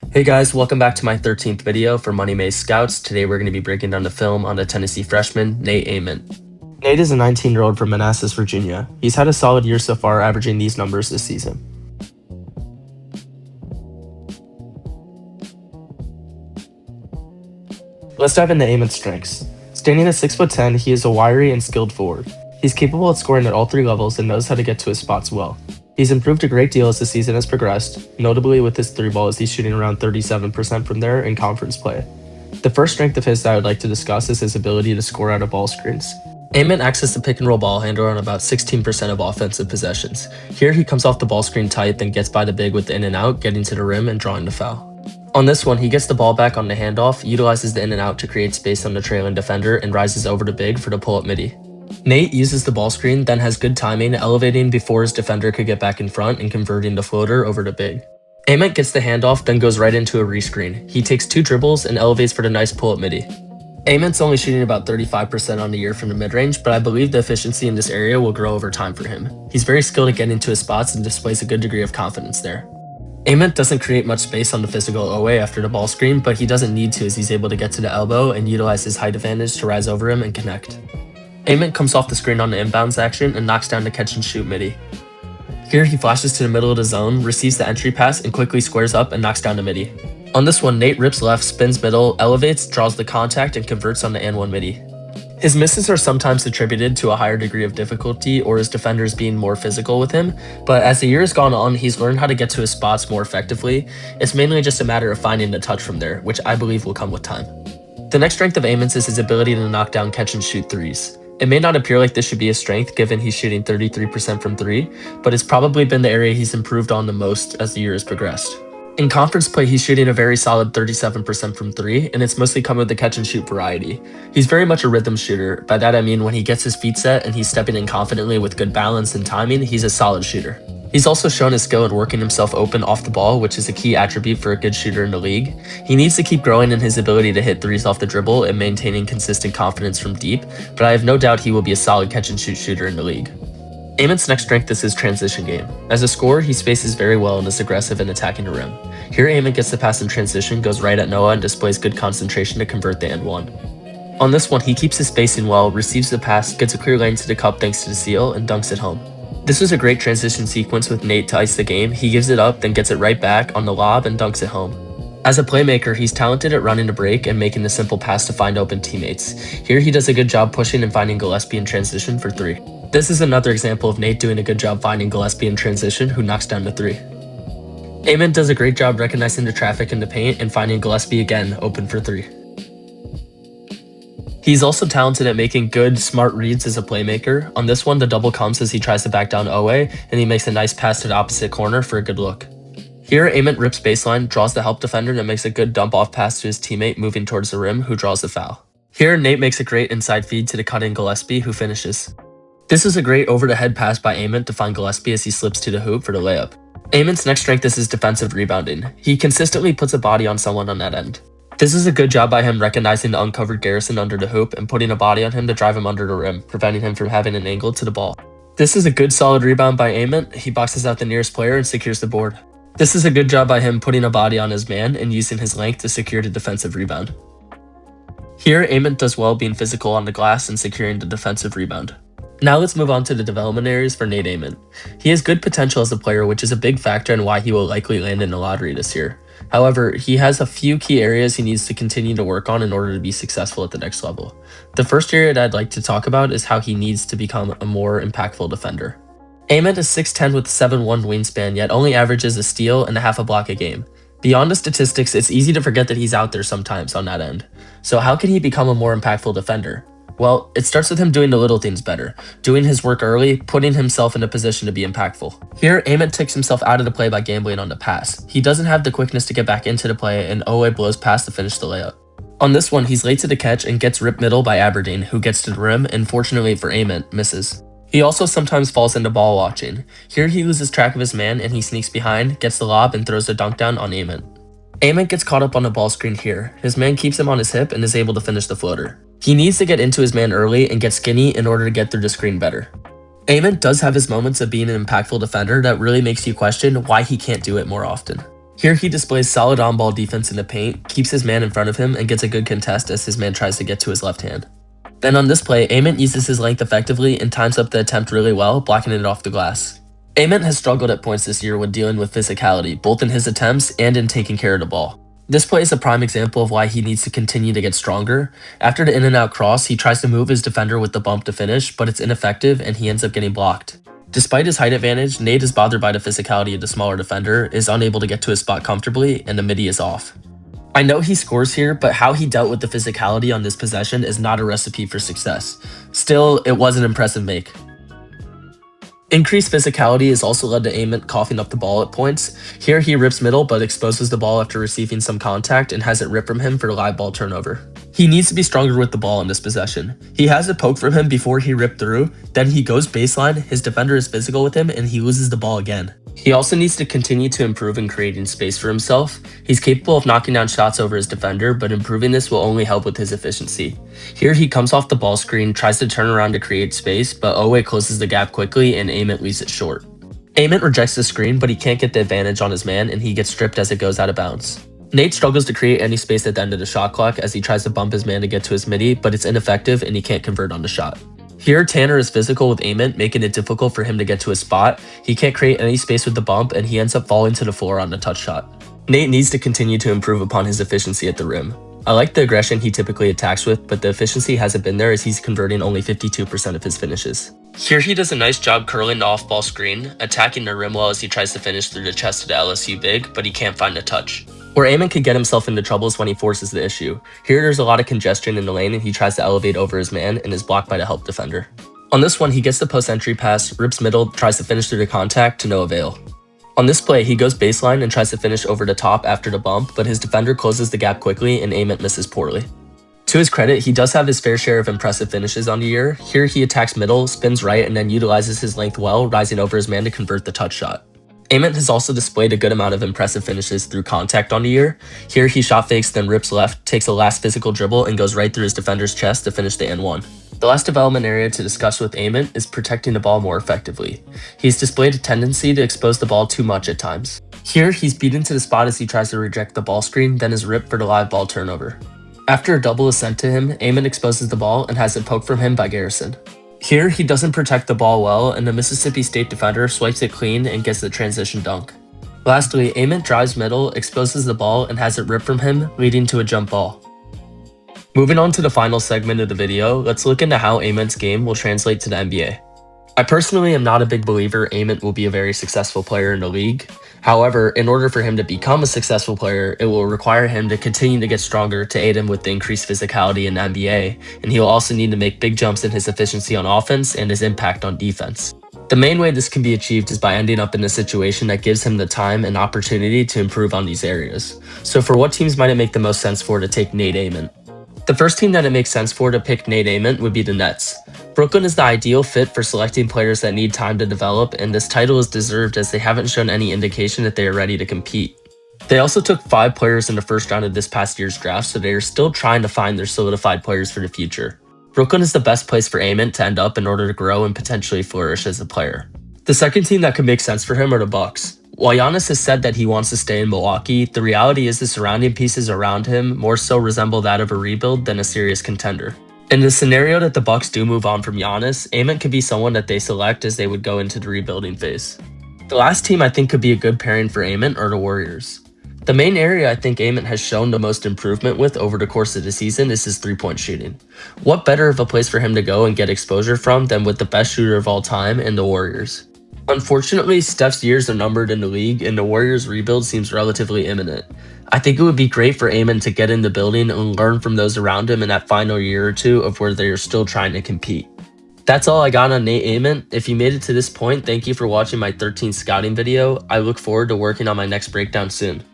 Hey guys, welcome back to my 13th video for Money Maze Scouts. Today we're going to be breaking down the film on the Tennessee freshman, Nate Ament. Nate is a 19-year-old from Manassas, Virginia. He's had a solid year so far, averaging these numbers this season. Let's dive into Ament's strengths. Standing at 6'10", he is a wiry and skilled forward. He's capable at scoring at all three levels and knows how to get to his spots well. He's improved a great deal as the season has progressed, notably with his three ball as he's shooting around 37% from there in conference play. The first strength of his that I would like to discuss is his ability to score out of ball screens. Ament acts as the pick and roll ball handler on about 16% of offensive possessions. Here he comes off the ball screen tight, then gets by the big with the in and out, getting to the rim and drawing the foul. On this one, he gets the ball back on the handoff, utilizes the in and out to create space on the trailing defender, and rises over to big for the pull-up midi. Nate uses the ball screen, then has good timing, elevating before his defender could get back in front and converting the floater over to big. Ament gets the handoff, then goes right into a rescreen. He takes two dribbles and elevates for the nice pull-up midi. Ament's only shooting about 35% on the year from the mid-range, but I believe the efficiency in this area will grow over time for him. He's very skilled at getting into his spots and displays a good degree of confidence there. Ament doesn't create much space on the physical OA after the ball screen, but he doesn't need to as he's able to get to the elbow and utilize his height advantage to rise over him and connect. Ament comes off the screen on the inbounds action and knocks down the catch and shoot midi. Here he flashes to the middle of the zone, receives the entry pass, and quickly squares up and knocks down the midi. On this one, Nate rips left, spins middle, elevates, draws the contact, and converts on the and one midi. His misses are sometimes attributed to a higher degree of difficulty or his defenders being more physical with him, but as the year has gone on, he's learned how to get to his spots more effectively. It's mainly just a matter of finding the touch from there, which I believe will come with time. The next strength of Ament's is his ability to knock down catch and shoot threes. It may not appear like this should be a strength given he's shooting 33% from three, but it's probably been the area he's improved on the most as the year has progressed. In conference play, he's shooting a very solid 37% from three, and it's mostly come with the catch and shoot variety. He's very much a rhythm shooter. By that I mean when he gets his feet set and he's stepping in confidently with good balance and timing, he's a solid shooter. He's also shown his skill at working himself open off the ball, which is a key attribute for a good shooter in the league. He needs to keep growing in his ability to hit threes off the dribble and maintaining consistent confidence from deep, but I have no doubt he will be a solid catch and shoot shooter in the league. Ament's next strength is his transition game. As a scorer, he spaces very well and is aggressive in attacking the rim. Here Ament gets the pass in transition, goes right at Noah, and displays good concentration to convert the and one. On this one, he keeps his spacing well, receives the pass, gets a clear lane to the cup thanks to the seal, and dunks it home. This was a great transition sequence with Nate to ice the game. He gives it up, then gets it right back on the lob and dunks it home. As a playmaker, he's talented at running a break and making the simple pass to find open teammates. Here he does a good job pushing and finding Gillespie in transition for three. This is another example of Nate doing a good job finding Gillespie in transition, who knocks down the three. Ament does a great job recognizing the traffic in the paint and finding Gillespie again open for three. He's also talented at making good, smart reads as a playmaker. On this one, the double comes as he tries to back down OA, and he makes a nice pass to the opposite corner for a good look. Here, Ament rips baseline, draws the help defender, and makes a good dump-off pass to his teammate moving towards the rim, who draws the foul. Here, Nate makes a great inside feed to the cut-in Gillespie, who finishes. This is a great over-the-head pass by Ament to find Gillespie as he slips to the hoop for the layup. Ament's next strength is his defensive rebounding. He consistently puts a body on someone on that end. This is a good job by him recognizing the uncovered Garrison under the hoop and putting a body on him to drive him under the rim, preventing him from having an angle to the ball. This is a good solid rebound by Ament. He boxes out the nearest player and secures the board. This is a good job by him putting a body on his man and using his length to secure the defensive rebound. Here, Ament does well being physical on the glass and securing the defensive rebound. Now let's move on to the development areas for Nate Ament. He has good potential as a player, which is a big factor in why he will likely land in the lottery this year. However, he has a few key areas he needs to continue to work on in order to be successful at the next level. The first area that I'd like to talk about is how he needs to become a more impactful defender. Ament is 6'10" with a 7'1" wingspan, yet only averages a steal and a half a block a game. Beyond the statistics, it's easy to forget that he's out there sometimes on that end. So how can he become a more impactful defender? Well, it starts with him doing the little things better, doing his work early, putting himself in a position to be impactful. Here, Ament takes himself out of the play by gambling on the pass. He doesn't have the quickness to get back into the play, and OA blows past to finish the layup. On this one, he's late to the catch and gets ripped middle by Aberdeen, who gets to the rim and, fortunately for Ament, misses. He also sometimes falls into ball watching. Here he loses track of his man and he sneaks behind, gets the lob, and throws the dunk down on Ament. Ament gets caught up on the ball screen here. His man keeps him on his hip and is able to finish the floater. He needs to get into his man early and get skinny in order to get through the screen better. Ament does have his moments of being an impactful defender that really makes you question why he can't do it more often. Here he displays solid on-ball defense in the paint, keeps his man in front of him, and gets a good contest as his man tries to get to his left hand. Then on this play, Ament uses his length effectively and times up the attempt really well, blocking it off the glass. Ament has struggled at points this year when dealing with physicality, both in his attempts and in taking care of the ball. This play is a prime example of why he needs to continue to get stronger. After the in-and-out cross, he tries to move his defender with the bump to finish, but it's ineffective and he ends up getting blocked. Despite his height advantage, Nate is bothered by the physicality of the smaller defender, is unable to get to his spot comfortably, and the midi is off. I know he scores here, but how he dealt with the physicality on this possession is not a recipe for success. Still, it was an impressive make. Increased physicality has also led to Ament coughing up the ball at points. Here he rips middle but exposes the ball after receiving some contact and has it ripped from him for a live ball turnover. He needs to be stronger with the ball in this possession. He has it poked from him before he ripped through, then he goes baseline, his defender is physical with him, and he loses the ball again. He also needs to continue to improve in creating space for himself. He's capable of knocking down shots over his defender, but improving this will only help with his efficiency. Here he comes off the ball screen, tries to turn around to create space, but Owe closes the gap quickly and Ament leaves it short. Ament rejects the screen, but he can't get the advantage on his man and he gets stripped as it goes out of bounds. Nate struggles to create any space at the end of the shot clock as he tries to bump his man to get to his midi, but it's ineffective and he can't convert on the shot. Here, Tanner is physical with Ament, making it difficult for him to get to his spot. He can't create any space with the bump, and he ends up falling to the floor on the touch shot. Nate needs to continue to improve upon his efficiency at the rim. I like the aggression he typically attacks with, but the efficiency hasn't been there as he's converting only 52% of his finishes. Here he does a nice job curling the off-ball screen, attacking the rim well as he tries to finish through the chest of the LSU big, but he can't find a touch. Where Ament can get himself into troubles when he forces the issue. Here there's a lot of congestion in the lane and he tries to elevate over his man and is blocked by the help defender. On this one, he gets the post-entry pass, rips middle, tries to finish through the contact to no avail. On this play, he goes baseline and tries to finish over the top after the bump, but his defender closes the gap quickly and Ament misses poorly. To his credit, he does have his fair share of impressive finishes on the year. Here he attacks middle, spins right, and then utilizes his length well, rising over his man to convert the touch shot. Ament has also displayed a good amount of impressive finishes through contact on the year. Here he shot fakes, then rips left, takes a last physical dribble, and goes right through his defender's chest to finish the N1. The last development area to discuss with Ament is protecting the ball more effectively. He's displayed a tendency to expose the ball too much at times. Here, he's beaten to the spot as he tries to reject the ball screen, then is ripped for the live ball turnover. After a double is sent to him, Ament exposes the ball and has it poked from him by Garrison. Here, he doesn't protect the ball well, and the Mississippi State defender swipes it clean and gets the transition dunk. Lastly, Ament drives middle, exposes the ball, and has it ripped from him, leading to a jump ball. Moving on to the final segment of the video, let's look into how Ament's game will translate to the NBA. I personally am not a big believer Ament will be a very successful player in the league. However, in order for him to become a successful player, it will require him to continue to get stronger to aid him with the increased physicality in the NBA, and he will also need to make big jumps in his efficiency on offense and his impact on defense. The main way this can be achieved is by ending up in a situation that gives him the time and opportunity to improve on these areas. So for what teams might it make the most sense for to take Nate Ament? The first team that it makes sense for to pick Nate Ament would be the Nets. Brooklyn is the ideal fit for selecting players that need time to develop, and this title is deserved as they haven't shown any indication that they are ready to compete. They also took 5 players in the first round of this past year's draft, so they are still trying to find their solidified players for the future. Brooklyn is the best place for Ament to end up in order to grow and potentially flourish as a player. The second team that could make sense for him are the Bucks. While Giannis has said that he wants to stay in Milwaukee, the reality is the surrounding pieces around him more so resemble that of a rebuild than a serious contender. In the scenario that the Bucks do move on from Giannis, Ament could be someone that they select as they would go into the rebuilding phase. The last team I think could be a good pairing for Ament are the Warriors. The main area I think Ament has shown the most improvement with over the course of the season is his three-point shooting. What better of a place for him to go and get exposure from than with the best shooter of all time in the Warriors? Unfortunately, Steph's years are numbered in the league, and the Warriors' rebuild seems relatively imminent. I think it would be great for Ament to get in the building and learn from those around him in that final year or two of where they are still trying to compete. That's all I got on Nate Ament. If you made it to this point, thank you for watching my 13th scouting video. I look forward to working on my next breakdown soon.